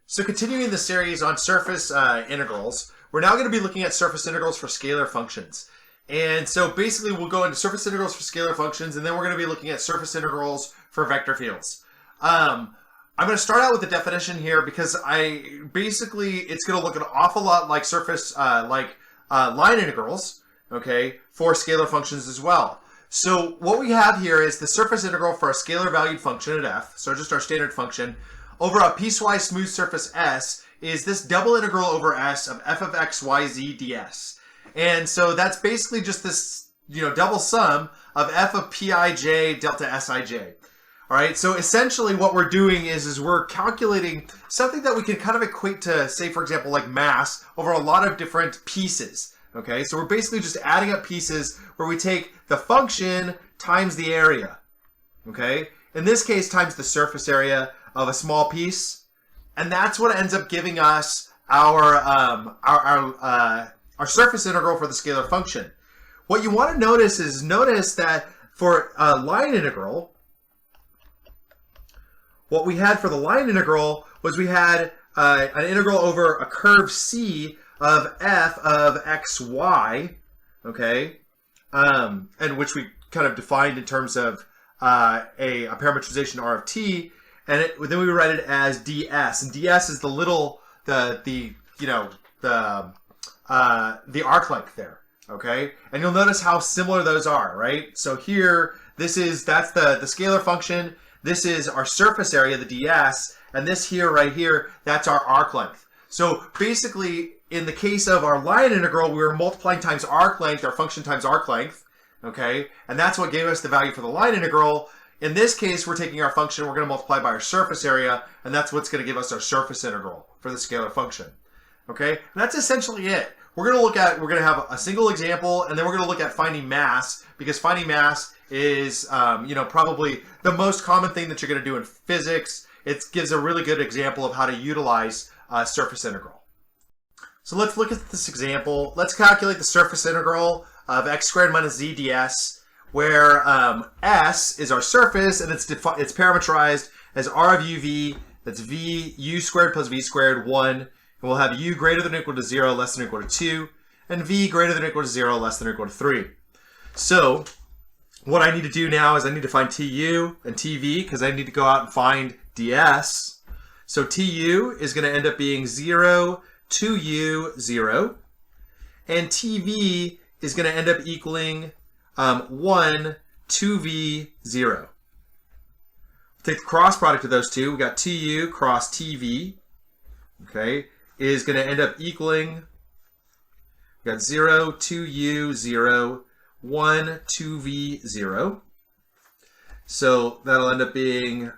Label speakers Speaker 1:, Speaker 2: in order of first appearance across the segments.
Speaker 1: So continuing the series on surface integrals, we're now going to be looking at surface integrals for scalar functions. And so basically we'll go into surface integrals for scalar functions, and then we're going to be looking at surface integrals for vector fields. I'm going to start out with the definition here because it's going to look an awful lot like surface, line integrals, okay, for scalar functions as well. So what we have here is the surface integral for a scalar valued function at f, so just our standard function, over a piecewise smooth surface S is this double integral over S of f of x, y, z ds. And so that's basically just this, double sum of f of pij delta sij. All right, so essentially what we're doing is we're calculating something that we can kind of equate to, say, for example, like mass over a lot of different pieces. Okay, so we're basically just adding up pieces where we take the function times the area. Okay, in this case, times the surface area of a small piece, and that's what ends up giving us our surface integral for the scalar function. What you want to notice that for a line integral, what we had for the line integral was we had an integral over a curve C of f of xy, okay, and which we kind of defined in terms of a parametrization R of t, and then we would write it as ds, and ds is the arc length there, okay, and you'll notice how similar those are, right? So here, that's the scalar function. This is our surface area, the ds, and this here, right here, that's our arc length. So basically, in the case of our line integral, we were multiplying times arc length, our function times arc length, okay? And that's what gave us the value for the line integral. In this case, we're taking our function, we're going to multiply by our surface area, and that's what's going to give us our surface integral for the scalar function, okay? And that's essentially it. We're going to have a single example, and then we're going to look at finding mass, because finding mass is, probably the most common thing that you're going to do in physics. It gives a really good example of how to utilize surface integral. So let's look at this example. Let's calculate the surface integral of x squared minus z ds, where S is our surface, and it's parametrized as R of uv, that's v, u squared plus v squared, 1, and we'll have u greater than or equal to 0, less than or equal to 2, and v greater than or equal to 0, less than or equal to 3. So what I need to do now is I need to find tu and tv, because I need to go out and find ds. So tu is going to end up being 0, 2u, 0, and tv is going to end up equaling 1, 2v, 0. Take the cross product of those two. We got 2u cross tv, okay, is going to end up equaling, we got 0, 2u, 0, 1, 2v, 0. So that'll end up being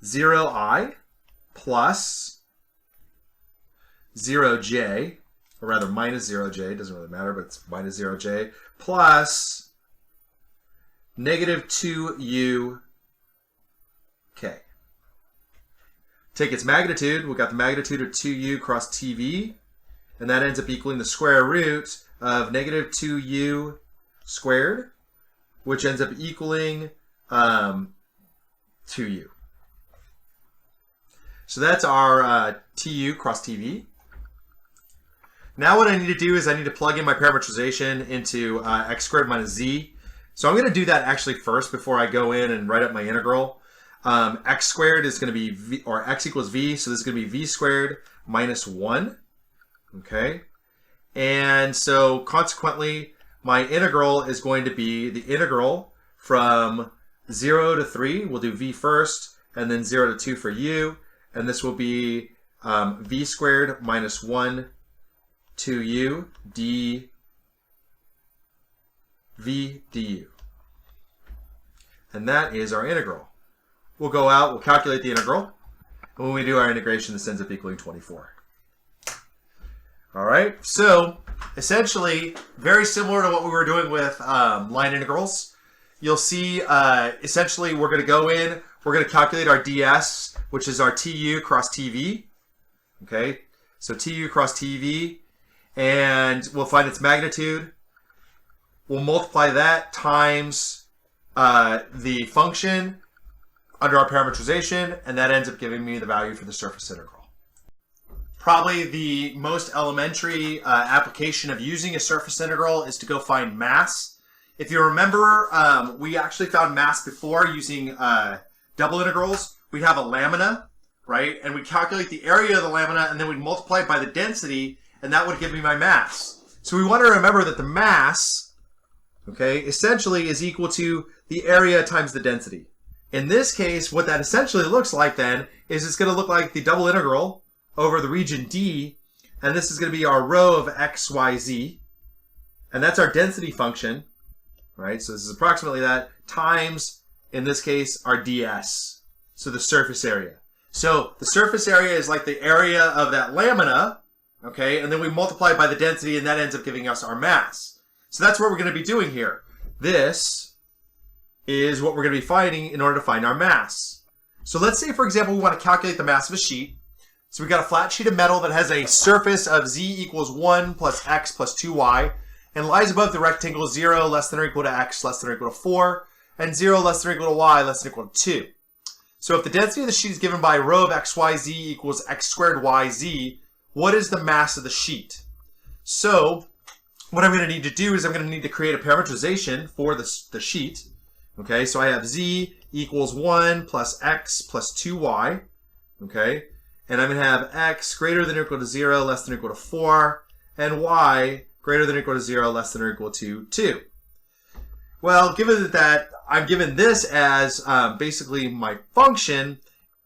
Speaker 1: 0i plus 0j, or rather minus 0j, doesn't really matter, but it's minus 0j, plus negative 2u k. Take its magnitude, we got the magnitude of 2u cross tv, and that ends up equaling the square root of negative 2u squared, which ends up equaling 2u. So that's our tu cross tv. Now what I need to do is I need to plug in my parametrization into x squared minus z. So I'm going to do that actually first before I go in and write up my integral. X squared is going to be v, or x equals v, so this is going to be v squared minus 1. Okay, and so consequently my integral is going to be the integral from 0 to 3. We'll do v first, and then 0 to 2 for u, and this will be v squared minus 1 2u d v du. And that is our integral. We'll go out, we'll calculate the integral, and when we do our integration, this ends up equaling 24. All right, so essentially very similar to what we were doing with line integrals. You'll see essentially we're going to go in, we're going to calculate our ds, which is our tu cross tv. Okay, so tu cross tv, and we'll find its magnitude. We'll multiply that times the function under our parameterization, and that ends up giving me the value for the surface integral. Probably the most elementary application of using a surface integral is to go find mass. If you remember, we actually found mass before using double integrals. We'd have a lamina, right? And we'd calculate the area of the lamina, and then we'd multiply it by the density, and that would give me my mass. So we want to remember that the mass, okay, essentially is equal to the area times the density. In this case, what that essentially looks like then is it's going to look like the double integral over the region D, and this is going to be our rho of x, y, z, and that's our density function, right? So this is approximately that times, in this case, our ds, so the surface area. So the surface area is like the area of that lamina, okay, and then we multiply by the density, and that ends up giving us our mass. So that's what we're going to be doing here. This is what we're going to be finding in order to find our mass. So let's say, for example, we want to calculate the mass of a sheet. So we've got a flat sheet of metal that has a surface of z equals 1 plus x plus 2y, and lies above the rectangle 0 less than or equal to x less than or equal to 4, and 0 less than or equal to y less than or equal to 2. So if the density of the sheet is given by rho of xyz equals x squared yz, what is the mass of the sheet? So what I'm going to need to do is I'm going to need to create a parameterization for the sheet. Okay, so I have z equals 1 plus x plus 2y. Okay, and I'm going to have x greater than or equal to 0, less than or equal to 4, and y greater than or equal to 0, less than or equal to 2. Well, given that I'm given this as basically my function,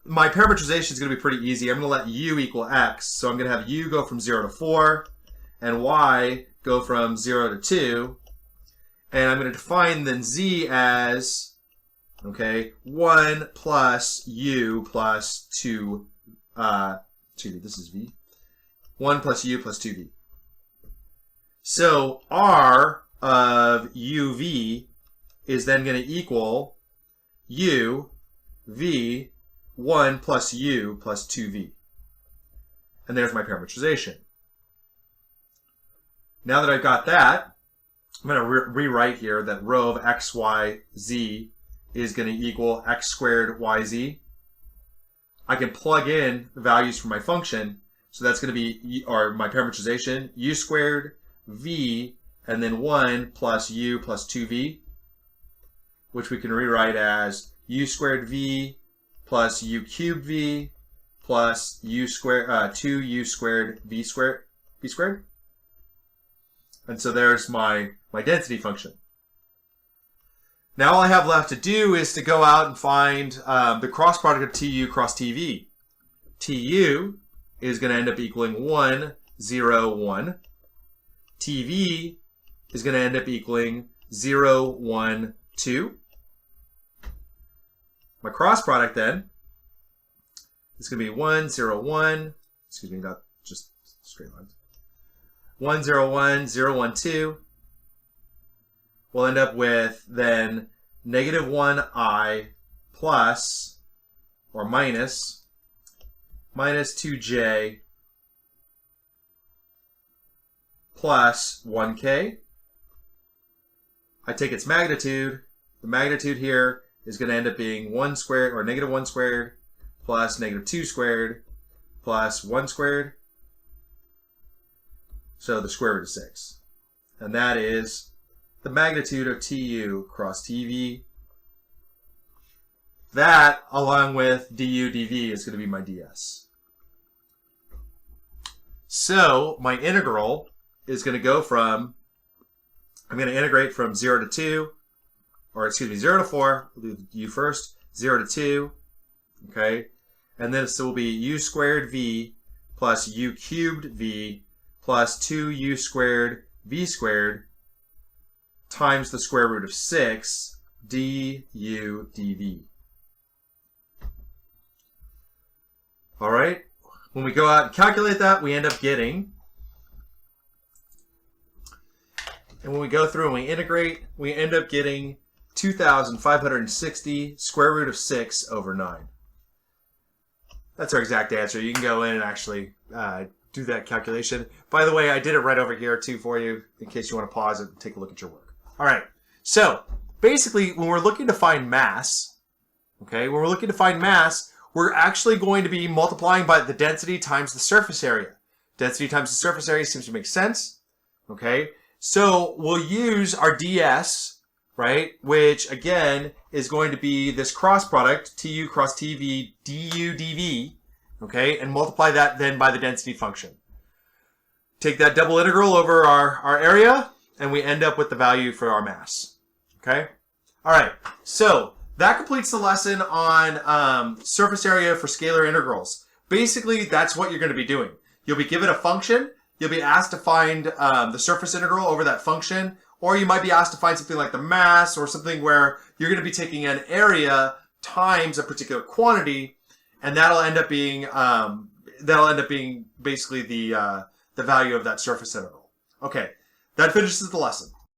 Speaker 1: my parameterization is going to be pretty easy. I'm going to let u equal x. So I'm going to have u go from 0 to 4, and y go from 0 to 2. And I'm going to define then z as, okay, 1 plus u plus 2, this is v. 1 plus u plus 2v. So r of uv is then going to equal u v 1 plus u plus 2v. And there's my parameterization. Now that I've got that, I'm going to rewrite here that rho of x, y, z is going to equal x squared yz. I can plug in the values for my function. So that's going to be, or my parameterization, u squared v, and then 1 plus u plus 2v, which we can rewrite as u squared v plus u cubed v plus u squared 2u squared v squared. And so there's my density function. Now all I have left to do is to go out and find the cross product of tu cross tv. Tu is going to end up equaling 1, 0, 1. tv is going to end up equaling 0, 1, 2. My cross product then is going to be 1, 0, 1. Excuse me, not just straight lines. 1, 0, 1, 0, 1, 2. We'll end up with then negative 1i plus or minus 2j plus 1k. I take its magnitude. The magnitude here is going to end up being 1 squared, or negative 1 squared, plus negative 2 squared, plus 1 squared. So the square root of 6. And that is the magnitude of tu cross tv. That, along with du dv, is going to be my ds. So my integral is going to go from, I'm going to integrate from 0 to 2, or excuse me, 0 to 4, we'll do u first, 0 to 2, okay? And then it will be u squared v plus u cubed v plus 2u squared v squared times the square root of 6 du dv. All right, when we go out and calculate that, we end up getting, and when we go through and we integrate, we end up getting 2,560 square root of 6 over 9. That's our exact answer. You can go in and actually do that calculation. By the way, I did it right over here too for you in case you want to pause it and take a look at your work. All right, so basically when we're looking to find mass, Okay, when we're looking to find mass, we're actually going to be multiplying by the density times the surface area. Density times the surface area seems to make sense. Okay, so we'll use our ds, right, which again is going to be this cross product, tu cross tv du dv, okay, and multiply that then by the density function. Take that double integral over our area, and we end up with the value for our mass. Okay? All right, so that completes the lesson on surface area for scalar integrals. Basically, that's what you're going to be doing. You'll be given a function. You'll be asked to find the surface integral over that function, or you might be asked to find something like the mass or something where you're going to be taking an area times a particular quantity, and that'll end up being basically the value of that surface integral. Okay, that finishes the lesson.